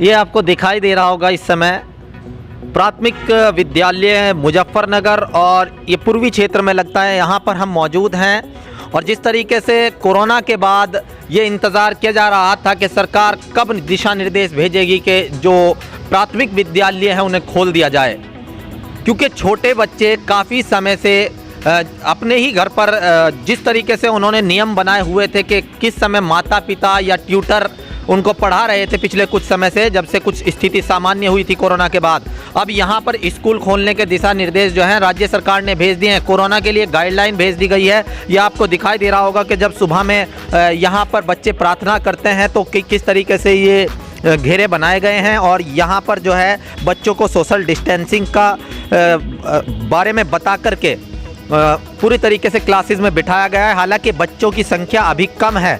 ये आपको दिखाई दे रहा होगा इस समय प्राथमिक विद्यालय मुजफ्फरनगर और ये पूर्वी क्षेत्र में लगता है, यहाँ पर हम मौजूद हैं। और जिस तरीके से कोरोना के बाद ये इंतज़ार किया जा रहा था कि सरकार कब दिशा निर्देश भेजेगी कि जो प्राथमिक विद्यालय हैं उन्हें खोल दिया जाए, क्योंकि छोटे बच्चे काफ़ी समय से अपने ही घर पर जिस तरीके से उन्होंने नियम बनाए हुए थे कि किस समय माता पिता या ट्यूटर उनको पढ़ा रहे थे पिछले कुछ समय से, जब से कुछ स्थिति सामान्य हुई थी कोरोना के बाद, अब यहाँ पर स्कूल खोलने के दिशा निर्देश जो हैं राज्य सरकार ने भेज दिए हैं। कोरोना के लिए गाइडलाइन भेज दी गई है। ये आपको दिखाई दे रहा होगा कि जब सुबह में यहाँ पर बच्चे प्रार्थना करते हैं तो किस तरीके से ये घेरे बनाए गए हैं और यहाँ पर जो है बच्चों को सोशल डिस्टेंसिंग का बारे में बता करके पूरी तरीके से क्लासेस में बिठाया गया है। हालांकि बच्चों की संख्या अभी कम है,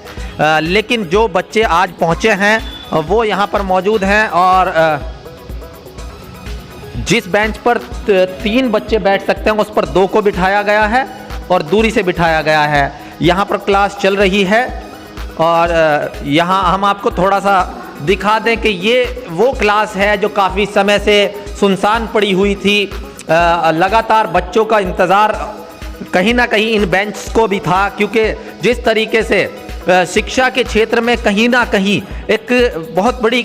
लेकिन जो बच्चे आज पहुंचे हैं वो यहाँ पर मौजूद हैं और जिस बेंच पर 3 बच्चे बैठ सकते हैं उस पर 2 को बिठाया गया है और दूरी से बिठाया गया है। यहाँ पर क्लास चल रही है और यहाँ हम आपको थोड़ा सा दिखा दें कि ये वो क्लास है जो काफ़ी समय से सुनसान पड़ी हुई थी। लगातार बच्चों का इंतज़ार कहीं ना कहीं इन बेंच को भी था, क्योंकि जिस तरीके से शिक्षा के क्षेत्र में कहीं ना कहीं एक बहुत बड़ी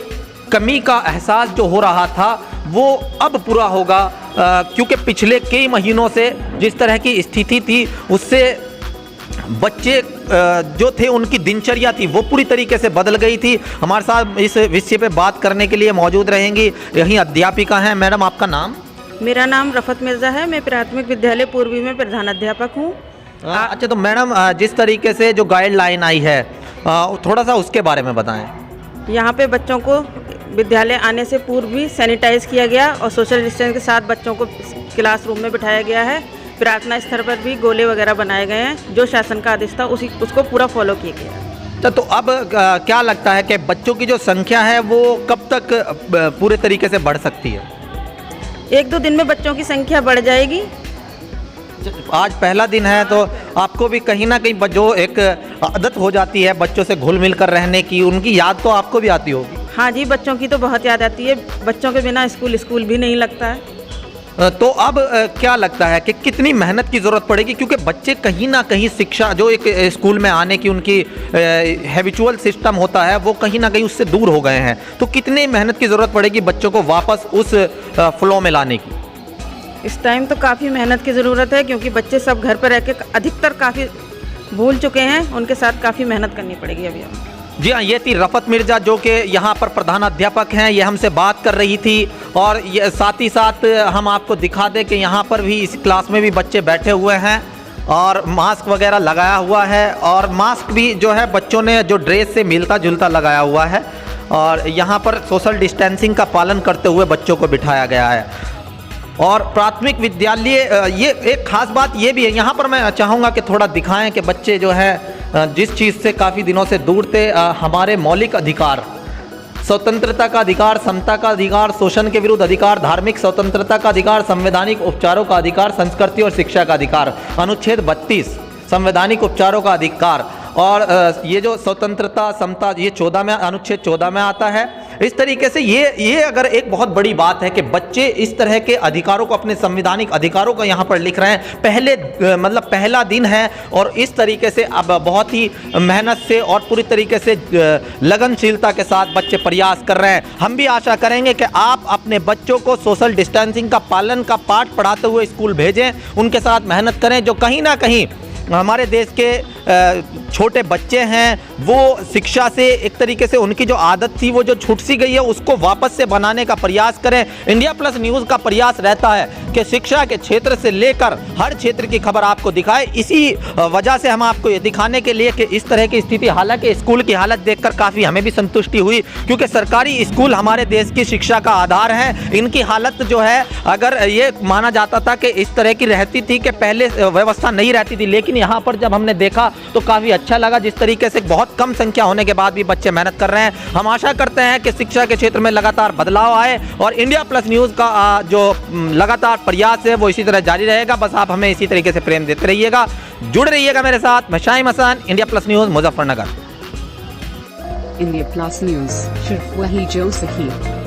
कमी का एहसास जो हो रहा था वो अब पूरा होगा, क्योंकि पिछले कई महीनों से जिस तरह की स्थिति थी उससे बच्चे जो थे उनकी दिनचर्या थी वो पूरी तरीके से बदल गई थी। हमारे साथ इस विषय पे बात करने के लिए मौजूद रहेंगी यहीं अध्यापिका हैं। मैडम, आपका नाम? मेरा नाम रफत मिर्ज़ा है। मैं प्राथमिक विद्यालय पूर्वी में प्रधान अध्यापक हूँ। अच्छा, तो मैडम जिस तरीके से जो गाइडलाइन आई है थोड़ा सा उसके बारे में बताएं। यहाँ पे बच्चों को विद्यालय आने से पूर्व भी सैनिटाइज किया गया और सोशल डिस्टेंस के साथ बच्चों को क्लासरूम में बिठाया गया है। प्रार्थना स्थल पर भी गोले वगैरह बनाए गए हैं। जो शासन का आदेश था उसको पूरा फॉलो किया गया। तो अब क्या लगता है कि बच्चों की जो संख्या है वो कब तक पूरे तरीके से बढ़ सकती है? 1-2 दिन में बच्चों की संख्या बढ़ जाएगी। आज पहला दिन है तो आपको भी कहीं ना कहीं जो एक आदत हो जाती है बच्चों से घुल मिल कर रहने की, उनकी याद तो आपको भी आती होगी। हाँ जी, बच्चों की तो बहुत याद आती है। बच्चों के बिना स्कूल भी नहीं लगता है। तो अब क्या लगता है कि कितनी मेहनत की ज़रूरत पड़ेगी, क्योंकि बच्चे कहीं ना कहीं शिक्षा जो एक स्कूल में आने की उनकी हैबिचुअल सिस्टम होता है वो कहीं ना कहीं उससे दूर हो गए हैं, तो कितनी मेहनत की ज़रूरत पड़ेगी बच्चों को वापस उस फ्लो में लाने की? इस टाइम तो काफ़ी मेहनत की ज़रूरत है, क्योंकि बच्चे सब घर पर रह के अधिकतर काफ़ी भूल चुके हैं। उनके साथ काफ़ी मेहनत करनी पड़ेगी अभी हमें। जी हाँ, ये थी रफत मिर्ज़ा जो कि यहाँ पर प्रधान अध्यापक हैं। ये हमसे बात कर रही थी और ये साथ ही साथ हम आपको दिखा दें कि यहाँ पर भी इस क्लास में भी बच्चे बैठे हुए हैं और मास्क वगैरह लगाया हुआ है और मास्क भी जो है बच्चों ने जो ड्रेस से मिलता जुलता लगाया हुआ है और यहाँ पर सोशल डिस्टेंसिंग का पालन करते हुए बच्चों को बिठाया गया है। और प्राथमिक विद्यालय ये एक ख़ास बात ये भी है, यहाँ पर मैं चाहूँगा कि थोड़ा दिखाएं कि बच्चे जो है जिस चीज़ से काफ़ी दिनों से दूर थे, हमारे मौलिक अधिकार, स्वतंत्रता का अधिकार, समता का अधिकार, शोषण के विरुद्ध अधिकार, धार्मिक स्वतंत्रता का अधिकार, संवैधानिक उपचारों का अधिकार, संस्कृति और शिक्षा का अधिकार, अनुच्छेद 32 संवैधानिक उपचारों का अधिकार और ये जो स्वतंत्रता समता ये 14 में अनुच्छेद 14 में आता है। इस तरीके से ये अगर एक बहुत बड़ी बात है कि बच्चे इस तरह के अधिकारों को, अपने संवैधानिक अधिकारों को यहाँ पर लिख रहे हैं। पहला दिन है और इस तरीके से अब बहुत ही मेहनत से और पूरी तरीके से लगनशीलता के साथ बच्चे प्रयास कर रहे हैं। हम भी आशा करेंगे कि आप अपने बच्चों को सोशल डिस्टेंसिंग का पालन का पाठ पढ़ाते हुए स्कूल भेजें, उनके साथ मेहनत करें। जो कहीं ना कहीं हमारे देश के छोटे बच्चे हैं वो शिक्षा से एक तरीके से उनकी जो आदत थी वो जो छूट सी गई है उसको वापस से बनाने का प्रयास करें। इंडिया प्लस न्यूज़ का प्रयास रहता है कि शिक्षा के क्षेत्र से लेकर हर क्षेत्र की खबर आपको दिखाए। इसी वजह से हम आपको ये दिखाने के लिए कि इस तरह की स्थिति, हालांकि स्कूल की हालत देखकर काफ़ी हमें भी संतुष्टि हुई, क्योंकि सरकारी स्कूल हमारे देश की शिक्षा का आधार है। इनकी हालत जो है, अगर ये माना जाता था कि इस तरह की रहती थी कि पहले व्यवस्था नहीं रहती थी, लेकिन यहाँ पर जब हमने देखा तो काफ़ी अच्छा लगा जिस तरीके से बहुत कम संख्या होने के बाद भी बच्चे मेहनत कर रहे हैं। हम आशा करते हैं कि शिक्षा के क्षेत्र में लगातार बदलाव आए और इंडिया प्लस न्यूज़ का जो लगातार प्रयास है वो इसी तरह जारी रहेगा। बस आप हमें इसी तरीके से प्रेम देते रहिएगा, जुड़ रहिएगा मेरे साथ। मैं Shahim Hasan, India plus news, Muzaffarnagar. India plus news, सिर्फ वही जो सही।